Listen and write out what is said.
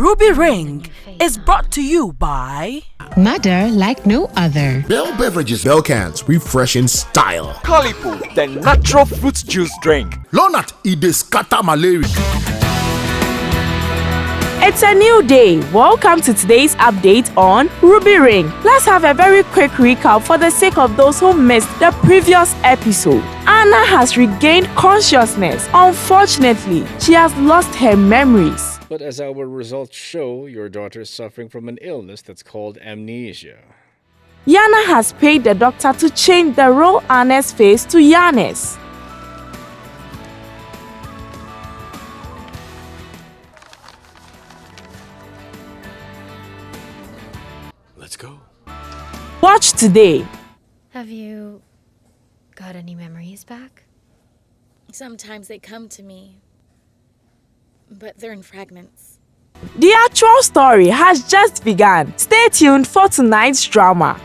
Ruby Ring is brought to you by Mother like no other. Bell Beverages, Bell Cans, refreshing style. Calipo, the natural fruit juice drink. Lonat, ide scatter malaria. It's a new day. Welcome to today's update on Ruby Ring. Let's have a very quick recap for the sake of those who missed the previous episode. Anna has regained consciousness. Unfortunately, she has lost her memories. But as our results show, your daughter is suffering from an illness that's called amnesia. Yana has paid the doctor to change the real Anna's face to Yana's. Let's go. Watch today. Have you got any memories back? Sometimes they come to me, but they're in fragments. The actual story has just begun. Stay tuned for tonight's drama.